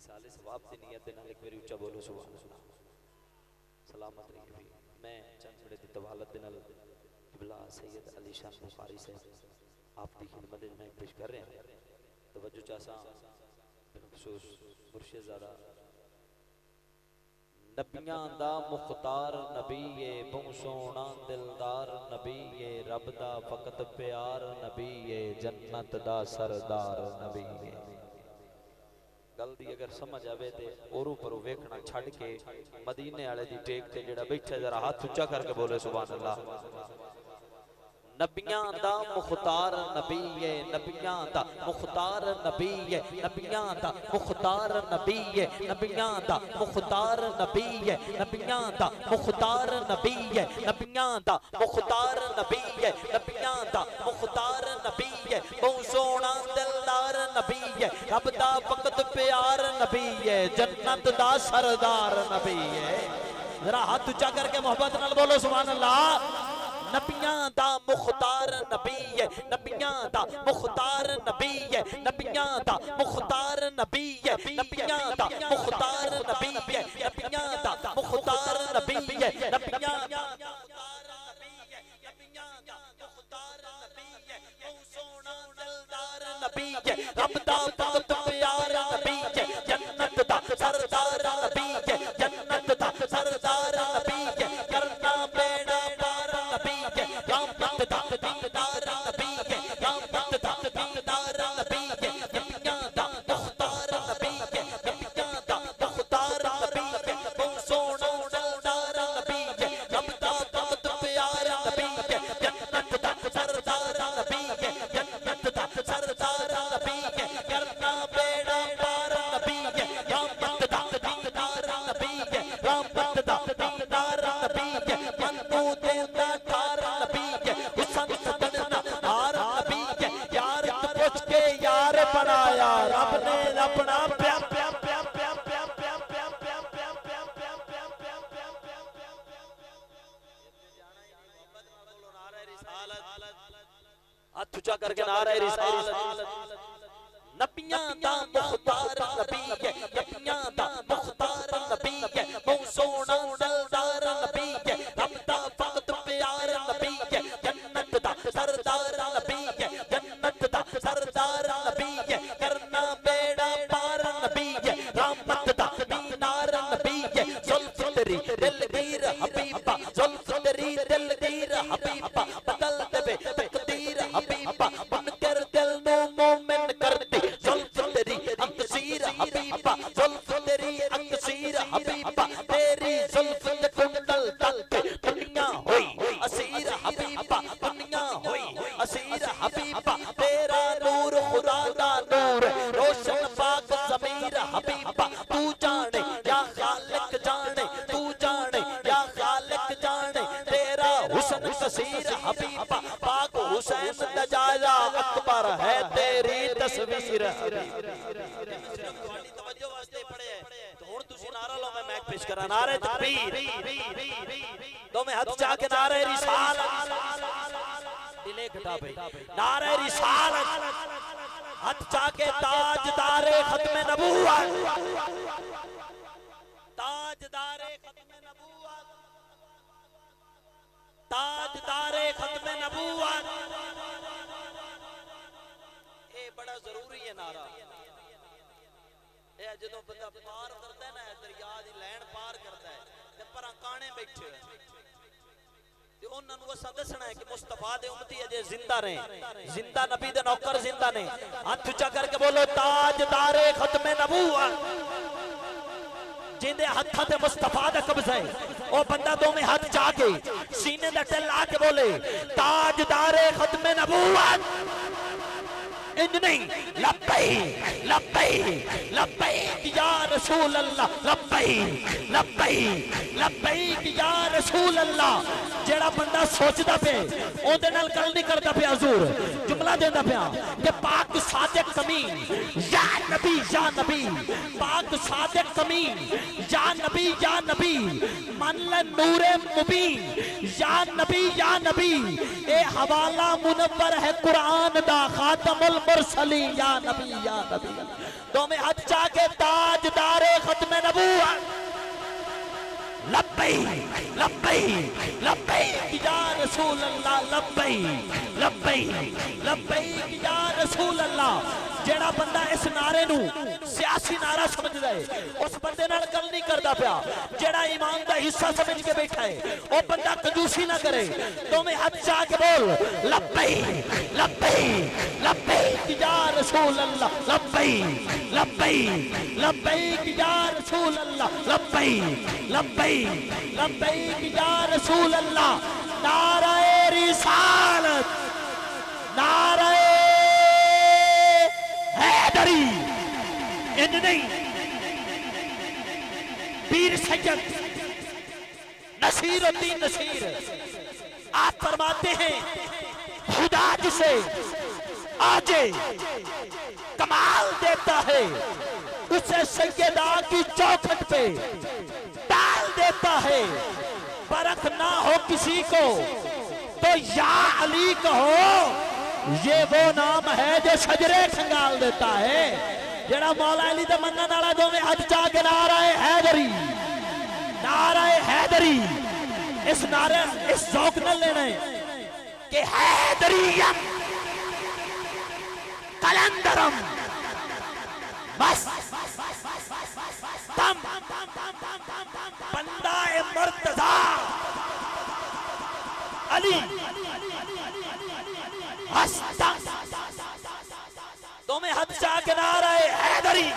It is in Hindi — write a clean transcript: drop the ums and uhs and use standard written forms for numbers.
इसाले सवाब की नीयत नाल एक बार उच्चा बोलो सुभान अल्लाह। सलामत रहिए भी। मैं चंद बड़े दी तवालत दे नाल किबला सैयद अली शाह बुखारी से आपकी खिदमत में पेश कर रहे हैं। तवज्जो चासा बिलखुसूस मुर्शिदादा नबियां दा मुख्तार नबी ये बहु सोहना दिलदार नबी ये रब दा फकत प्यार नबी ये जन्नत दा सरदार नबी ये। गल दी अगर समझ आवे ते ओरू परू वेखना छड़ के मदीने वाले दी टेक ते जेड़ा बैठे जरा हाथ ऊंचा करके बोले सुभान अल्लाह। नबियां दा मुख्तार नबी है नबियां दा मुख्तार नबी है नबियां दा मुख्तार नबी है नबियां दा मुख्तार नबी है नबियां दा मुख्तार नबी है नबियां दा मुख्तार नबी है नबियां दा मुख्तार नबी है बहु सोहना दिलदार नबी है रब दा फकत प्यार नबी है जन्नत दा सरदार नबी है। जरा हाथ ऊंचा करके मोहब्बत नाल बोलो सुभान अल्लाह। नबियां दा मुख्तार नबी है नबियां दा मुख्तार नबी है नबियां दा मुख्तार नबी है नबियां दा मुख्तार नबी है नबियां दा मुख्तार नबी है नबियां दा मुख्तार नबी है बहु सोहना दिलदार नबी है रब दा फकत प्यार नबी है जन्नत दा सरदार नबी है जन्नत दा सरदार नबी है करना बेड़ा पार नबी है रहमत दा दीदार नबी है रहमत दा दीदार नबी है नबियां दा मुख्तार नबी है नबियां दा मुख्तार नबी है बहु सोहना दिलदार नबी है रब दा फकत प्यार नबी है जन्नत दा सरदार नबी है जन्नत दा सरदार नबी है करना बेड़ा पार नबी है रहमत दा दीदार नबी है रहमत दा दीदार नबी है मन्नू देंदा ठार नबी है हुसन सदना हार नबी है यार पूछ के यार बनाया रब ने अपना प्यार प्यार प्यार प्यार प्यार प्यार प्यार प्यार प्यार प्यार प्यार प्यार प्यार प्यार प्यार हाथ ऊंचा करके नारा रिसालत। नबियां दा मुख्तार नबी है नबियां दा मुख्तार नबी है बहु सोहना दिलदार नबी है रब दा फकत प्यार नबी है जन्नत दा सरदार नबी है जन्नत दा सरदार नबी है करना बेड़ा पार नबी है रहमत दा दीदार नबी है जुल्फ तेरी दिलगीर हबीबा जुल्फ तेरी दिलगीर हबीबा बदल देवे तकदीर हबीबा मुनकर दिल नो मोमिन करती जुल्फ तेरी अक्सीर हबीबा जुल्फ तेरी अक्सीर हबीबा तेरी जुल्फ दे कुंडल तक दुनिया होई असीर हबीबा दुनिया होई असीर हबीबा तेरा नूर खुदा दा नूर रोशन पाक ज़मीर हबीबा तू जाने या खालिक जाने तू जाने या खालिक जाने तेरा हुस्न कसीर हबीबा पाक हुसैन दजाया अकबर है तेरी तस्वीर तवज्जो वास्ते पढ़े तो हुन तुसी नारा लो मैं मैक पेश करा नारे तकबीर दो में हाथ उठा के नारे रिसालत दिले घटा भाई नारे रिसालत हाथ उठा के ताजदारे खत्म नबूवत ताजदारे खत्म नबूवत ताजदारे खत्म नबूवत ये बड़ा जरूरी है नारा। ये जदों बंदा पार करता है ना दरिया दी लैन पार करता है ते परां काणे बैठे ते उन्हां नूं असां दसना है कि मुस्तफा दे उम्मती अजे जिंदा ने जिंदा नबी दे नौकर जिंदा ने। हाथ ऊंचा करके बोलो ताजदारे खत्म नबूवत जिंदे हत्थां ते मुस्तफा दा कब्जा है ओ बंदा दोवें हाथ जाके सीने दा टेल ला के बोले ताजदारे खत्म नबूवत इंज नहीं लब्बैक लब्बैक लब्बैक या रसूल अल्लाह लब्बैक लब्बैक लब्बैक या रसूल अल्लाह। जेड़ा बंदा सोचदा पे ओदे नाल गल नहीं करदा पे हुजूर जुमला देंदा पे कि पाक सादिक कमीन या नबी पाक सादिक कमीन या नबी मन ले नूरे मुबीन या नबी ए हवाला मुनव्वर है कुरान दा खातमुल मुरसलीन या नबी या नबी। दो में हाथ चाके ताजदारे खत्म नबूवत लब्बैक लब्बैक लब्बैक या रसूल अल्लाह लब्बैक लब्बैक लब्बैक या रसूल अल्लाह। जेड़ा बंदा इस नारे नू सियासी नारा समझदा है उस बंदे नाल गल नहीं करदा पिया। जेड़ा ईमान दा हिस्सा समझ के बैठा है वो बंदा कंजूसी ना करे। तो मैं हाथ चाह के बोल लब्बैक लब्बैक लब्बैक या रसूल अल्लाह लब्बैक लब्बैक लब्बैक या रसूल अल्लाह लब्बैक लब्बैक लब्बैक या रसूल अल्लाह। नाराए रिसालत नाराए हैदरी इन नहीं पीर सैयद नसीरुद्दीन नसीर आप फरमाते हैं खुदा जिसे आजे कमाल देता है उसे सैयदा की चौखट पे डाल देता है। परख ना हो किसी को तो या अली कहो, ये वो नाम है जो शजरे खंगाल देता है। जेड़ा मौला अली दा मनन वाला दो में हाथ चाह के नाराए हैदरी नाराए हैदरी। इस नारे इस ज़ौक़ न लेना है कि हैदरियम कलंदरम बस तम बंदा ए मुर्तज़ा अली हस्ता। तो में हाथ चाह के नाराए हैदरी